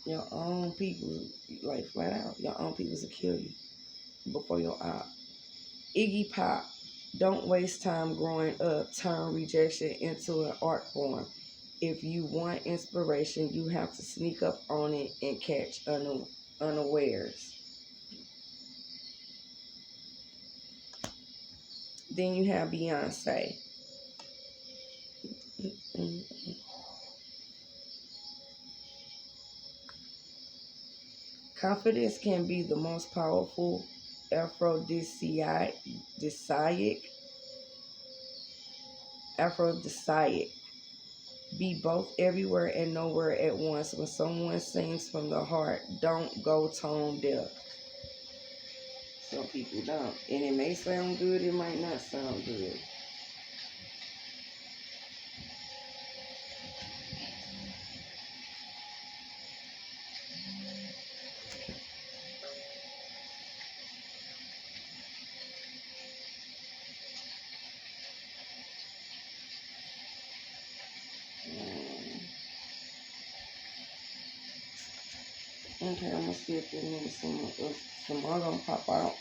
Your own people, like flat out, your own people will kill you before your eye. Iggy Pop, don't waste time growing up. Turn rejection into an art form. If you want inspiration, you have to sneak up on it and catch unawares. Then you have Beyonce. Mm-mm. Confidence can be the most powerful aphrodisiac, aphrodisiac. Be both everywhere and nowhere at once. When someone sings from the heart, don't go tone deaf. Some people don't. And it may sound good, it might not sound good. Okay, I'm gonna see if there's some more gonna pop out.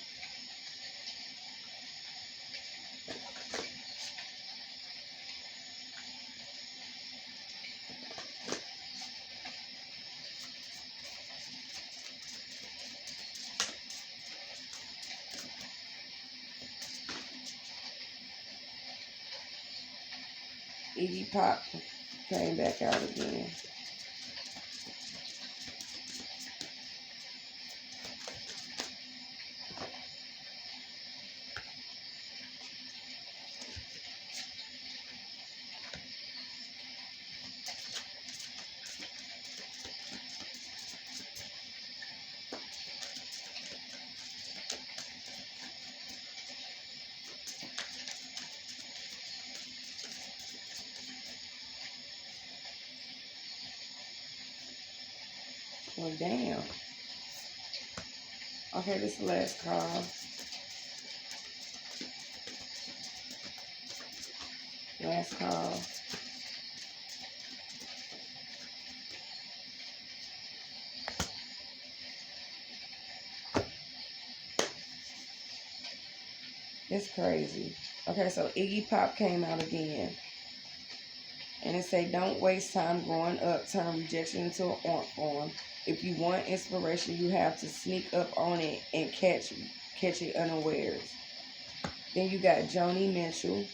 Iggy Pop came back out again. Well, damn. Okay, this is the last call. Last call. It's crazy. Okay, so Iggy Pop came out again. And it say, don't waste time growing up. Turn rejection into an art form. If you want inspiration, you have to sneak up on it and catch it unawares. Then you got Joni Mitchell.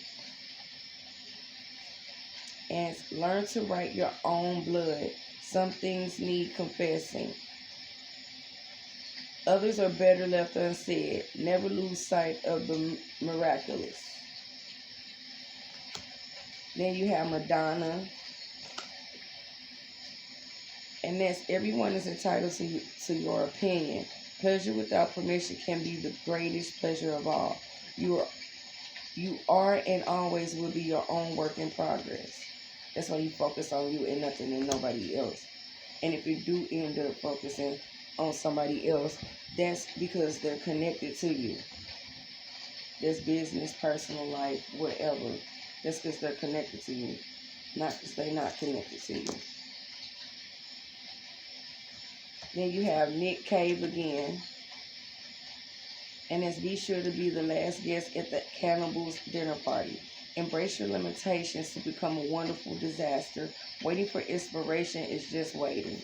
And learn to write your own blood. Some things need confessing. Others are better left unsaid. Never lose sight of the miraculous. Then you have Madonna. And that's everyone is entitled to your opinion. Pleasure without permission can be the greatest pleasure of all. You are and always will be your own work in progress. That's why you focus on you and nothing and nobody else. And if you do end up focusing on somebody else, that's because they're connected to you. That's business, personal life, whatever. That's because they're connected to you, not because they're not connected to you. Then you have Nick Cave again. And it's be sure to be the last guest at the cannibal's dinner party. Embrace your limitations to become a wonderful disaster. Waiting for inspiration is just waiting.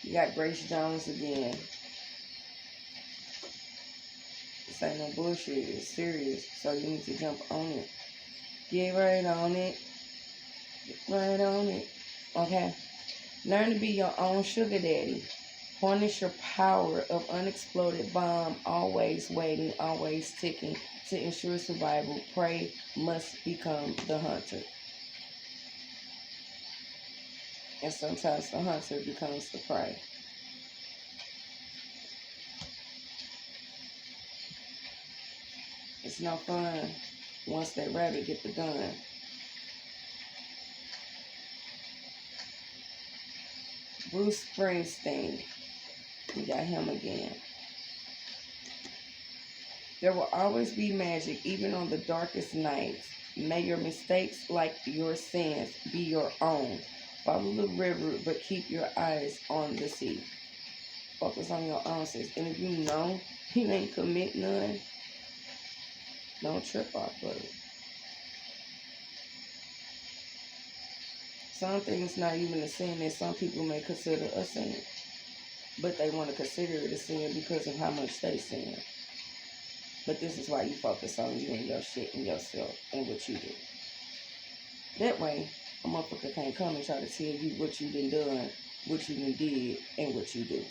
You got Grace Jones again. This ain't no bullshit. It's serious. So you need to jump on it. Get right on it. Get right on it. Okay? Learn to be your own sugar daddy. Harness your power of unexploded bomb, always waiting, always ticking to ensure survival. Prey must become the hunter. And sometimes the hunter becomes the prey. It's no fun once that rabbit get the gun. Bruce Springsteen. We got him again. There will always be magic, even on the darkest nights. May your mistakes, like your sins, be your own. Follow the river, but keep your eyes on the sea. Focus on your answers. And if you know you ain't commit none, don't trip off of it. Some things not even a sin that some people may consider a sin. But they want to consider it a sin because of how much they sin. But this is why you focus on you and your shit and yourself and what you do. That way, a motherfucker can't come and try to tell you what you done, what you did, and what you do.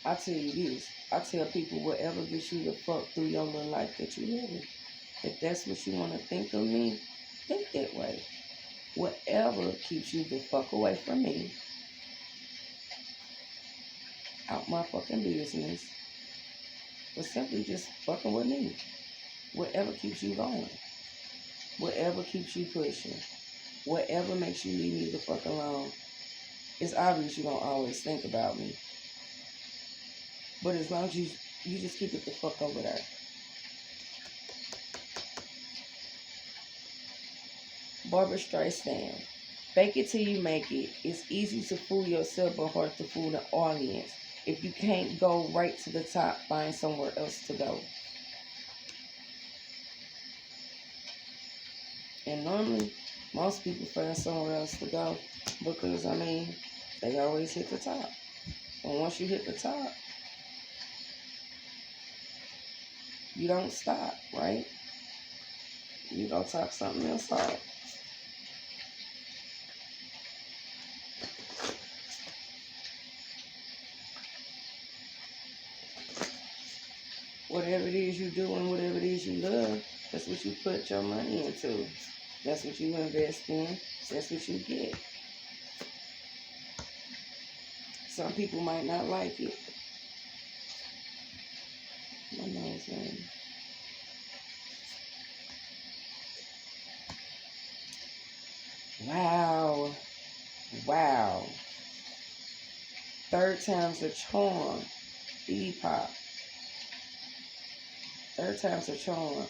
I tell you this. I tell people whatever gets you the fuck through your little life that you live. If that's what you want to think of me, think that way. Whatever keeps you the fuck away from me, out my fucking business, or simply just fucking with me. Whatever keeps you going. Whatever keeps you pushing. Whatever makes you leave me the fuck alone. It's obvious you don't always think about me. But as long as you just keep it the fuck over there. Barbara Streisand. Fake it till you make it. It's easy to fool yourself but hard to fool the audience. If you can't go right to the top, find somewhere else to go. And normally, most people find somewhere else to go because, they always hit the top. And once you hit the top, you don't stop, right? You go top something else out. Whatever it is you do and whatever it is you love, that's what you put your money into. That's what you invest in. That's what you get. Some people might not like it. My nose running. Wow. Wow. Third time's a charm. E-pop. Third time's a charm.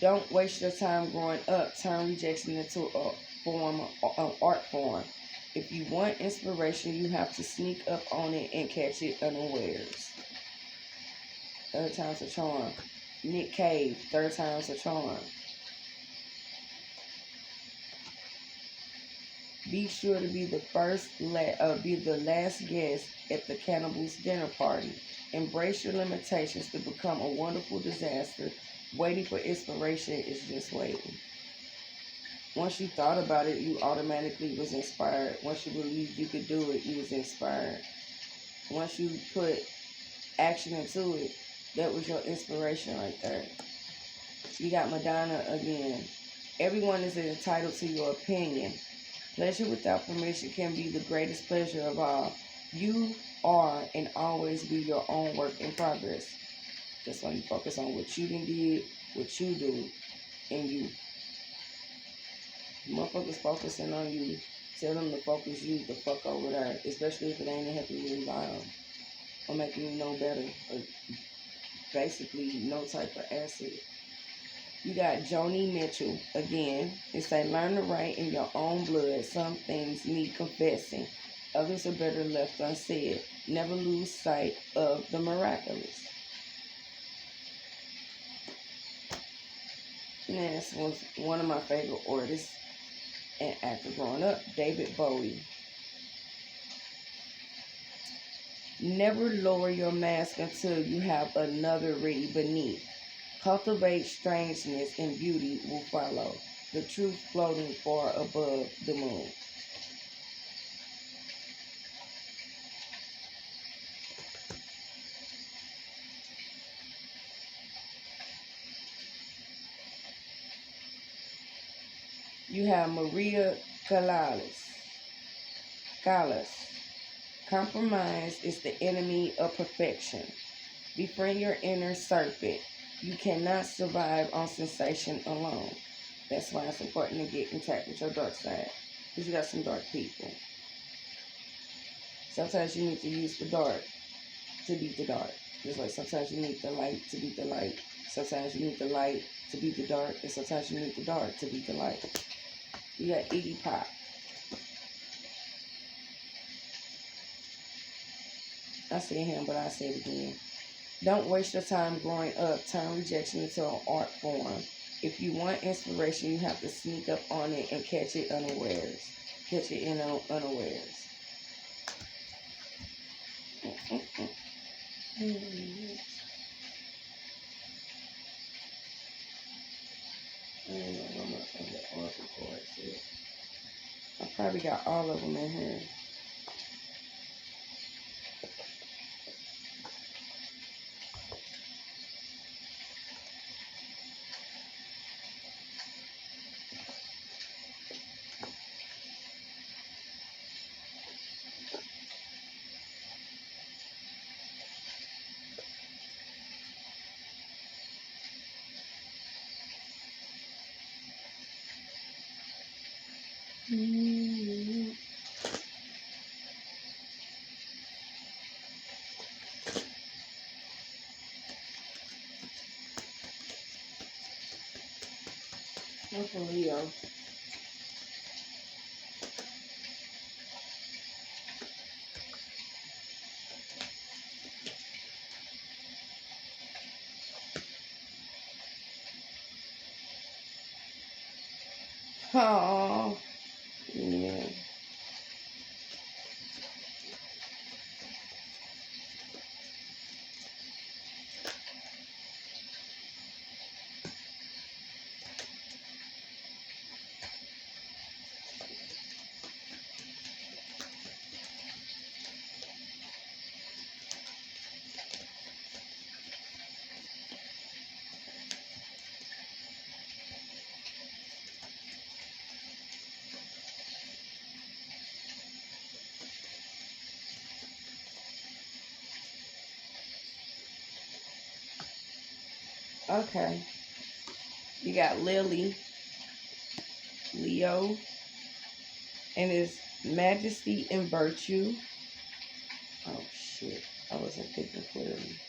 Don't waste your time growing up. Turn rejection into a form, an art form. If you want inspiration, you have to sneak up on it and catch it unawares. Third time's a charm. Nick Cave. Third time's a charm. Be sure to be the be the last guest at the cannibal's dinner party. Embrace your limitations to become a wonderful disaster. Waiting for inspiration is just waiting. Once you thought about it, you automatically was inspired. Once you believed you could do it, you was inspired. Once you put action into it, that was your inspiration right there. You got Madonna again. Everyone is entitled to your opinion. Pleasure without permission can be the greatest pleasure of all. You are and always be your own work in progress. That's why you focus on what you did, what you do, and you. Motherfuckers focusing on you, tell them to focus you the fuck over there, especially if it ain't helping you environment or making you know better, or basically no type of asset. You got Joni Mitchell again. It say, learn to write in your own blood. Some things need confessing. Others are better left unsaid. Never lose sight of the miraculous. And this was one of my favorite artists and actor growing up, David Bowie. Never lower your mask until you have another ready beneath. Cultivate strangeness and beauty will follow. The truth floating far above the moon. You have Maria Callas. Compromise is the enemy of perfection. Befriend your inner serpent. You cannot survive on sensation alone. That's why it's important to get in touch with your dark side. Because you got some dark people. Sometimes you need to use the dark to beat the dark. Just like sometimes you need the light to beat the light. Sometimes you need the light to beat the dark. And sometimes you need the dark to beat the light. You got Iggy Pop. I said him, but I say it again. Don't waste your time growing up. Turn rejection into an art form. If you want inspiration, you have to sneak up on it and catch it unawares. Catch it in unawares. I probably got all of them in here. I'm from Leo. Oh, yeah. Okay. You got Lily, Leo, and his majesty and virtue. Oh, shit. I wasn't thinking clearly.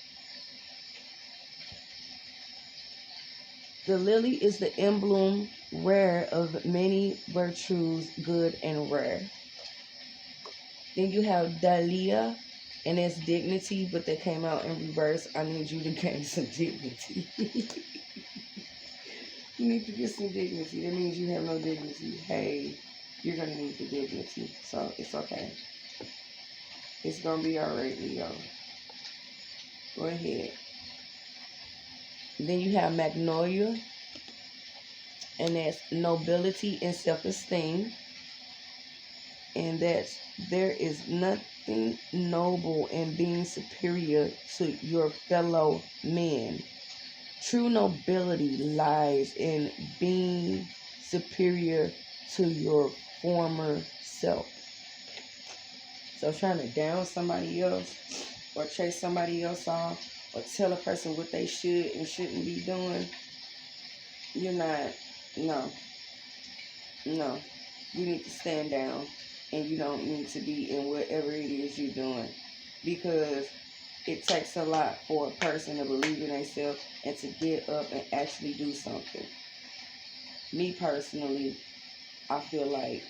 The lily is the emblem rare of many virtues, good and rare. Then you have Dahlia and its dignity, but they came out in reverse. I need you to gain some dignity. You need to get some dignity. That means you have no dignity. Hey, you're going to need the dignity. So it's okay. It's going to be all right, Leo. Go ahead. Then you have Magnolia, and that's nobility and self-esteem. And that's there is nothing noble in being superior to your fellow men. True nobility lies in being superior to your former self. So trying to down somebody else or chase somebody else off or tell a person what they should and shouldn't be doing, you're not, no. You need to stand down and you don't need to be in whatever it is you're doing, because it takes a lot for a person to believe in themselves and to get up and actually do something. Me personally, I feel like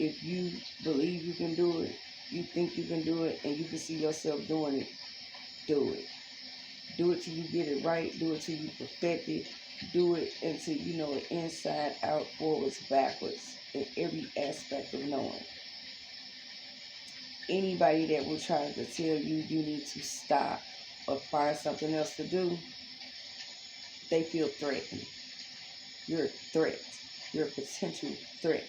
if you believe you can do it, you think you can do it, and you can see yourself doing it, do it. Do it till you get it right. Do it till you perfect it. Do it until you know it inside out, forwards, backwards, in every aspect of knowing. Anybody that will try to tell you you need to stop or find something else to do, they feel threatened. You're a threat. You're a potential threat.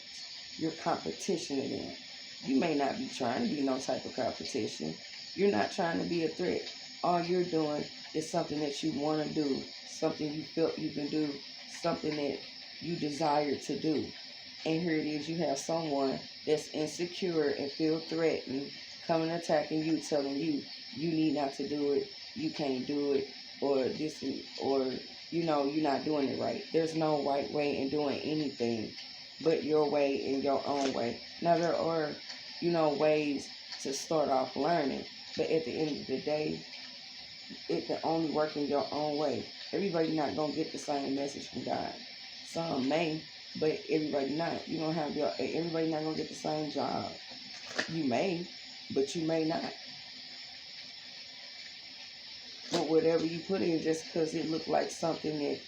You're competition to them. You may not be trying to be no type of competition. You're not trying to be a threat. All you're doing is something that you want to do, something you felt you can do, something that you desire to do. And here it is, you have someone that's insecure and feel threatened, coming attacking you, telling you, you need not to do it, you can't do it, or this, or, you're not doing it right. There's no right way in doing anything but your way in your own way. Now, there are, ways to start off learning, but at the end of the day, it can only work in your own way. Everybody not gonna get the same message from God. Some may, but everybody not. You don't have your everybody not gonna get the same job. You may, but you may not. But whatever you put in, just because it look like something that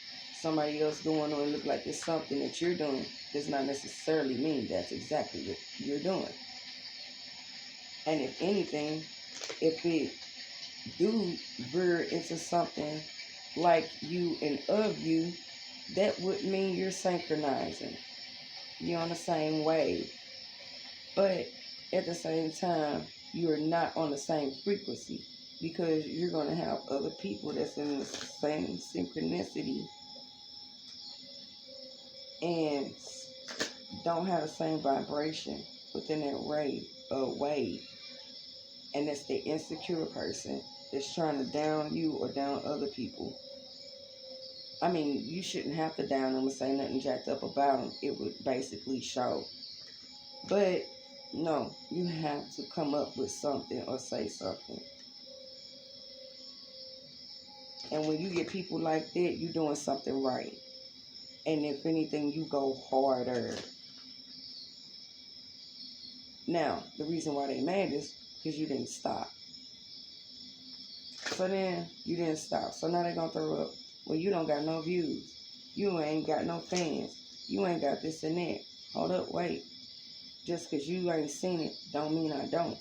somebody else doing, or it look like it's something that you're doing, does not necessarily mean that's exactly what you're doing. And if anything, if it do veer into something like you and of you, that would mean you're synchronizing. You're on the same wave. But at the same time, you're not on the same frequency, because you're going to have other people that's in the same synchronicity and don't have the same vibration within that wave. And that's the insecure person that's trying to down you or down other people. I mean, you shouldn't have to down them and say nothing jacked up about them. It would basically show. But no, you have to come up with something or say something. And when you get people like that, you're doing something right. And if anything, you go harder. Now, the reason why they mad is because you didn't stop. So then, you didn't stop. So now they're going to throw up, well, you don't got no views. You ain't got no fans. You ain't got this and that. Hold up, wait. Just because you ain't seen it, don't mean I don't.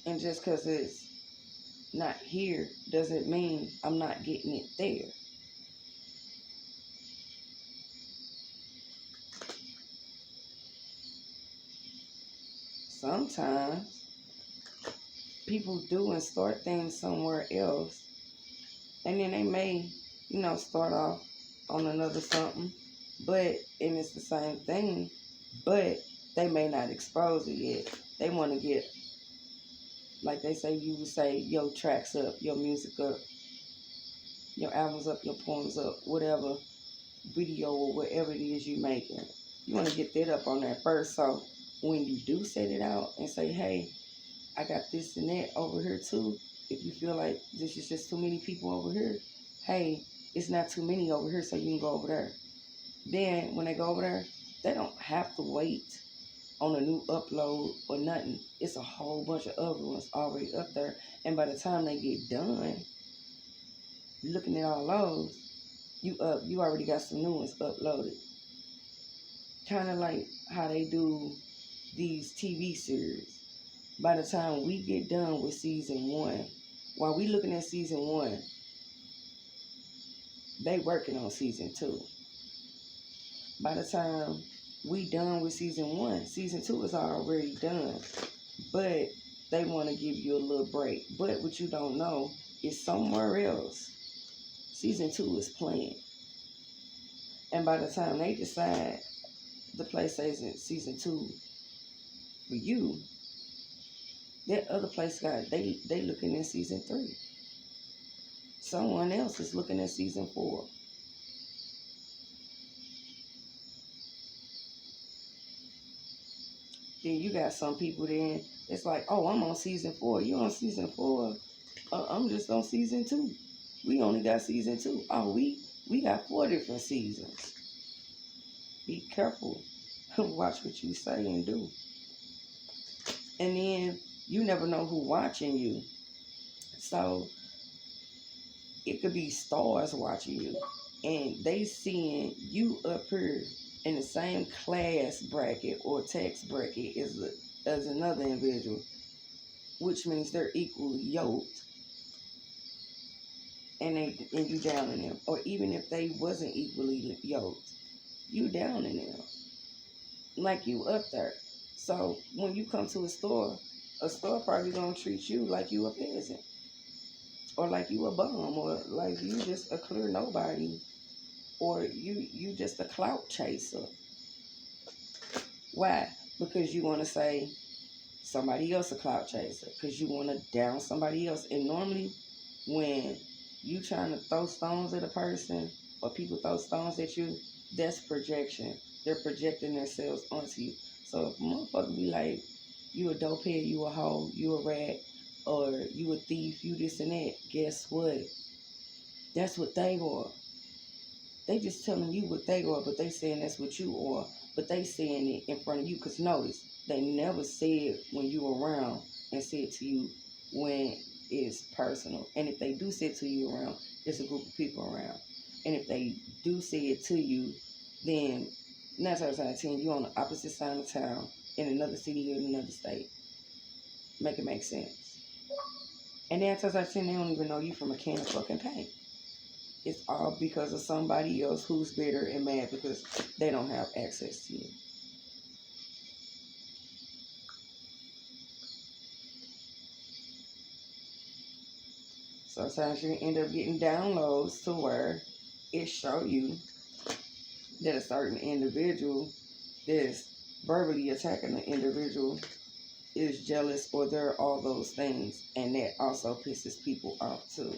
And just because it's not here, doesn't mean I'm not getting it there. Sometimes people do and start things somewhere else, and then they may, start off on another something, and it's the same thing, but they may not expose it yet. They want to get, like they say, you would say, your tracks up, your music up, your albums up, your poems up, whatever video or whatever it is you making. You want to get that up on there first, so when you do set it out and say, hey, I got this and that over here too. If you feel like this is just too many people over here, hey, it's not too many over here, so you can go over there. Then when they go over there, they don't have to wait on a new upload or nothing. It's a whole bunch of other ones already up there. And by the time they get done looking at all those, you already got some new ones uploaded. Kind of like how they do these TV series. By the time we get done with season 1, while we looking at season 1, they working on season 2. By the time we done with season 1, season 2 is already done. But they want to give you a little break. But what you don't know is somewhere else, season 2 is playing. And by the time they decide the PlayStation season 2 for you, that other place they looking at season 3. Someone else is looking at season 4. Then you got some people then, it's like, oh, I'm on season 4. You on season 4? I'm just on season 2. We only got season 2. Oh, we got 4 different seasons. Be careful. Watch what you say and do. And then you never know who watching you. So it could be stars watching you, and they seeing you up here in the same class bracket or tax bracket as another individual, which means they're equally yoked, and you down in them. Or even if they wasn't equally yoked, you down in them, like you up there. So when you come to a store probably gonna treat you like you a peasant, or like you a bum, or like you just a clear nobody, or you just a clout chaser. Why? Because you want to say somebody else a clout chaser, because you want to down somebody else. And normally when you trying to throw stones at a person, or people throw stones at you, that's projection. They're projecting themselves onto you. So if a motherfucker be like, you a dopehead, you a hoe, you a rat, or you a thief, you this and that. Guess what? That's what they are. They just telling you what they are, but they saying that's what you are. But they saying it in front of you. Because notice, they never said when you around and said to you when it's personal. And if they do say it to you around, it's a group of people around. And if they do say it to you, then 9 times out of 10, you're on the opposite side of town in another city or in another state. Make it make sense. And 9 times out of 10, they don't even know you from a can of fucking paint. It's all because of somebody else who's bitter and mad because they don't have access to you. Sometimes you end up getting downloads to where it show you that a certain individual that's verbally attacking the individual is jealous or they're all those things. And that also pisses people off too.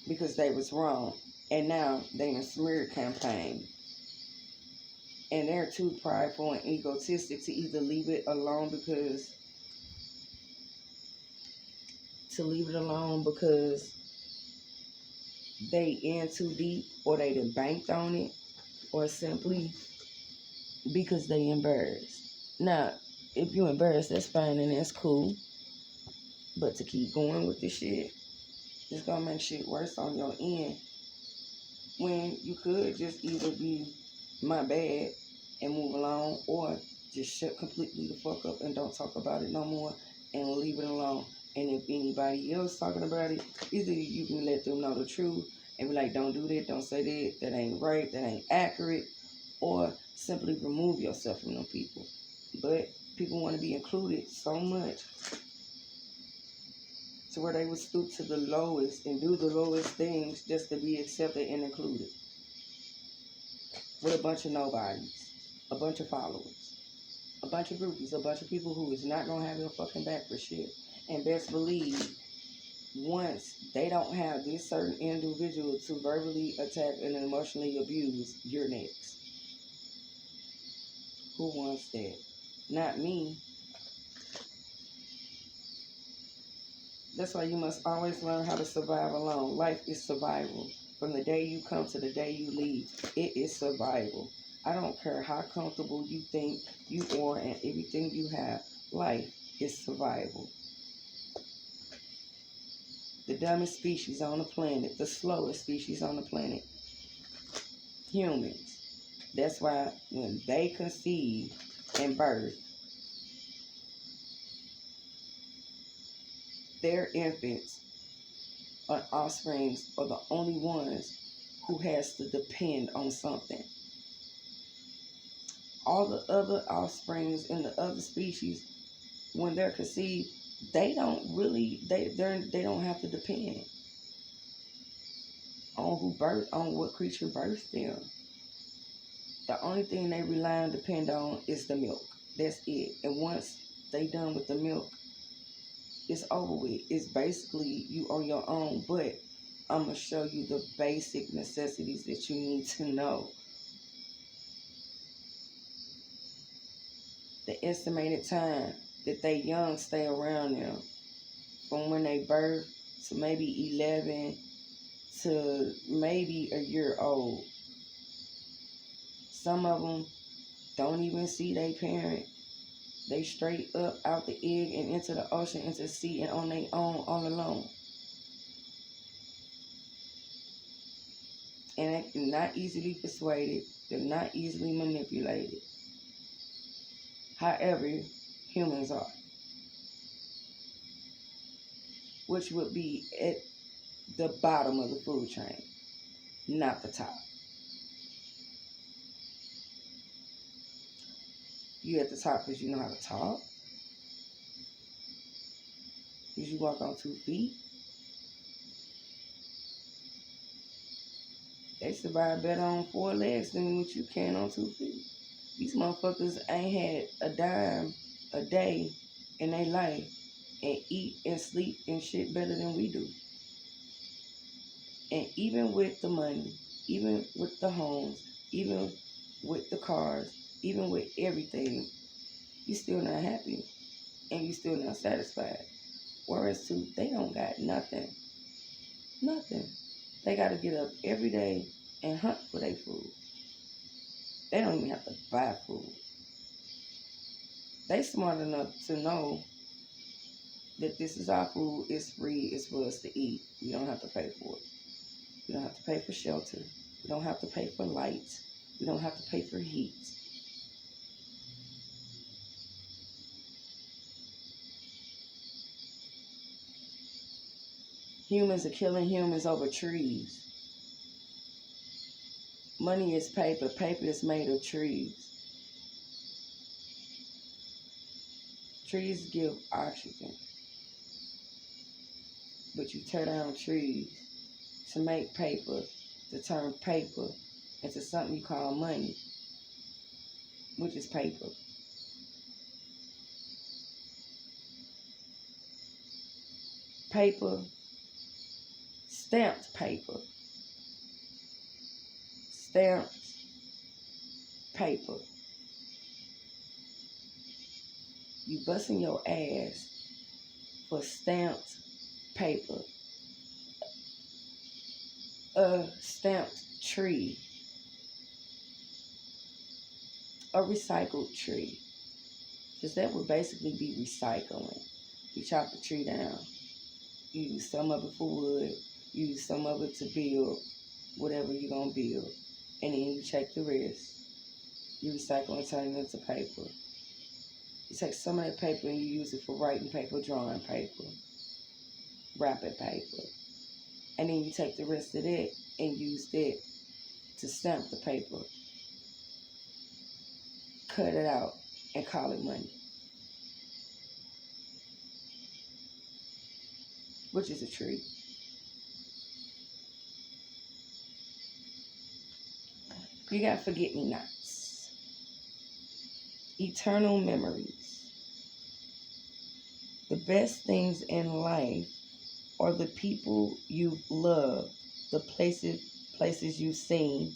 Because they was wrong. And now they in a smear campaign. And they're too prideful and egotistic to either leave it alone because they in too deep or they done banked on it or simply because they embarrassed. Now, if you embarrassed, that's fine and that's cool. But to keep going with this shit, it's gonna make shit worse on your end when you could just either be my bad and move along or just shut completely the fuck up and don't talk about it no more and leave it alone. And if anybody else talking about it, either you can let them know the truth and be like, don't do that, don't say that ain't right, that ain't accurate, or simply remove yourself from them people. But people want to be included so much to where they would stoop to the lowest and do the lowest things just to be accepted and included. With a bunch of nobodies, a bunch of followers, a bunch of groupies, a bunch of people who is not going to have your fucking back for shit. And best believe, once they don't have this certain individual to verbally attack and emotionally abuse, you're next. Who wants that? Not me. That's why you must always learn how to survive alone. Life is survival. From the day you come to the day you leave, it is survival. I don't care how comfortable you think you are and everything you have. Life is survival. The dumbest species on the planet, the slowest species on the planet, humans. That's why when they conceive and birth, their infants or offsprings are the only ones who has to depend on something. All the other offsprings in the other species, when they're conceived, they don't have to depend on what creature birthed them. The only thing they rely and depend on is the milk. That's it. And once they done with the milk, it's over with. It's basically you on your own, but I'm going to show you the basic necessities that you need to know. The estimated time that they young stay around them from when they birth to maybe 11 to maybe a year old. Some of them don't even see their parent. They straight up out the egg and into the ocean, into the sea, and on their own, all alone. And they're not easily persuaded. They're not easily manipulated. However, humans are. Which would be at the bottom of the food chain, not the top. You at the top because you know how to talk. Because you walk on 2 feet. They survive better on 4 legs than what you can on 2 feet. These motherfuckers ain't had a dime a day in their life and eat and sleep and shit better than we do. And even with the money, even with the homes, even with the cars, even with everything, you still not happy. and you still not satisfied. Whereas two, they don't got nothing. Nothing. They got to get up every day and hunt for their food. They don't even have to buy food. They smart enough to know that this is our food, it's free, it's for us to eat. We don't have to pay for it. We don't have to pay for shelter. We don't have to pay for lights. We don't have to pay for heat. Humans are killing humans over trees. Money is paper. Paper is made of trees. Trees give oxygen. But you tear down trees to make paper, to turn paper into something you call money, which is paper. Paper, stamped paper. Stamped paper. You busting your ass for stamped paper. A stamped tree. A recycled tree. Because that would basically be recycling. You chop the tree down. You use some of it for wood. You use some of it to build whatever you're going to build. And then you take the rest. You recycle and turn it into paper. You take some of that paper and you use it for writing paper, drawing paper, wrapping paper. And then you take the rest of that and use that to stamp the paper. Cut it out and call it money. Which is a tree. You got forget-me-nots. Eternal memories. The best things in life are the people you've loved, the places you've seen,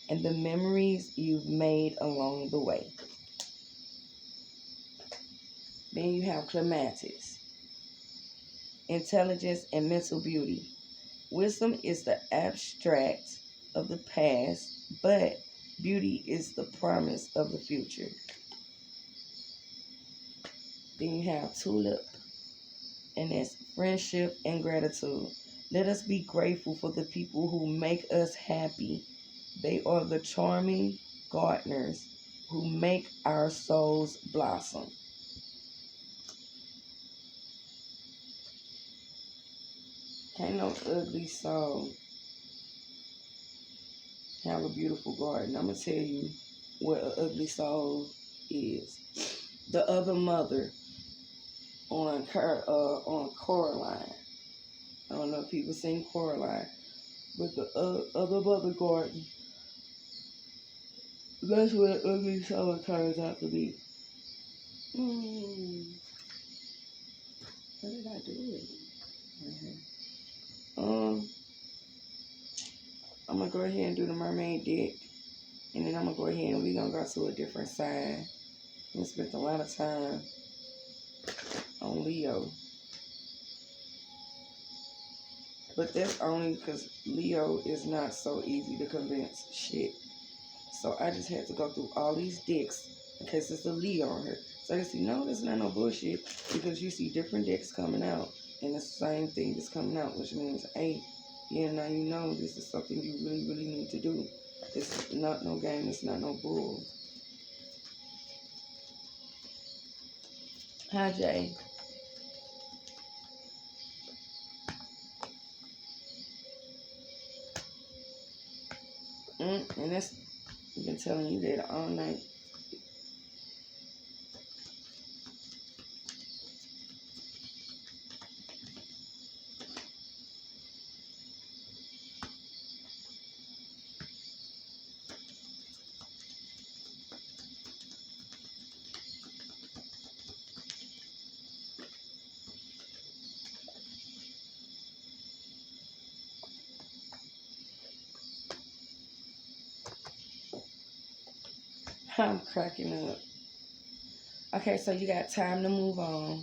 and the memories you've made along the way. Then you have clematis. Intelligence and mental beauty. Wisdom is the abstract of the past, but beauty is the promise of the future. Then you have tulip, and that's friendship and gratitude. Let us be grateful for the people who make us happy. They are the charming gardeners who make our souls blossom. Can't no ugly soul have a beautiful garden. I'm going to tell you what an ugly soul is. The other mother on Coraline. I don't know if people sing Coraline, but the other mother garden, that's what an ugly soul turns out to be. What did I do with it? I'm going to go ahead and do the mermaid deck. And then I'm going to go ahead and we're going to go to a different sign. We spent a lot of time on Leo. But that's only because Leo is not so easy to convince shit. So I just had to go through all these decks in case there's a Leo on here. So I can see, no, this is not no bullshit. Because you see different decks coming out. And it's the same thing that's coming out. Which means, hey, yeah, now you know this is something you really, really need to do. This is not no game. It's not no bull. Hi, Jay. And that's, I've been telling you that all night. I'm cracking up. Okay, so you got time to move on.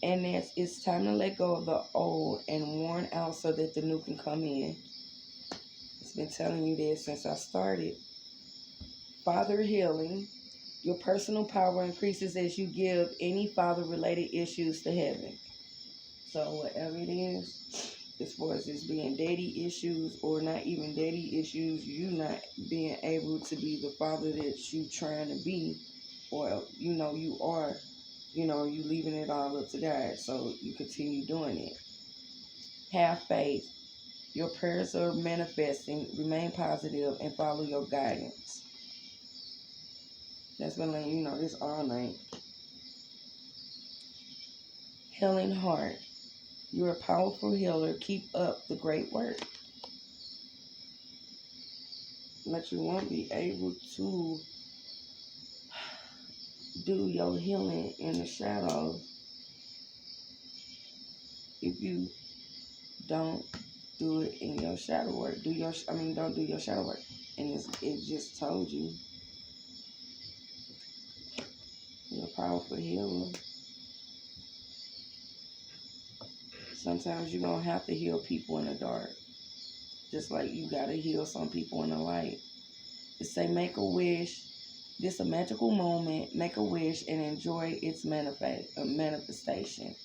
And it's time to let go of the old and worn out so that the new can come in. It's been telling you this since I started. Father healing. Your personal power increases as you give any father related issues to heaven. So whatever it is, as far as it's being daddy issues or not even daddy issues, you not being able to be the father that you trying to be, or you are, you leaving it all up to God. So you continue doing it. Have faith. Your prayers are manifesting. Remain positive and follow your guidance. That's been letting you know this all night. Healing heart. You're a powerful healer. Keep up the great work. But you won't be able to do your healing in the shadows if you don't do it in your shadow work. Don't do your shadow work. And it just told you you're a powerful healer. Sometimes you're going to have to heal people in the dark. Just like you got to heal some people in the light. It say make a wish. This a magical moment. Make a wish and enjoy its manifestation.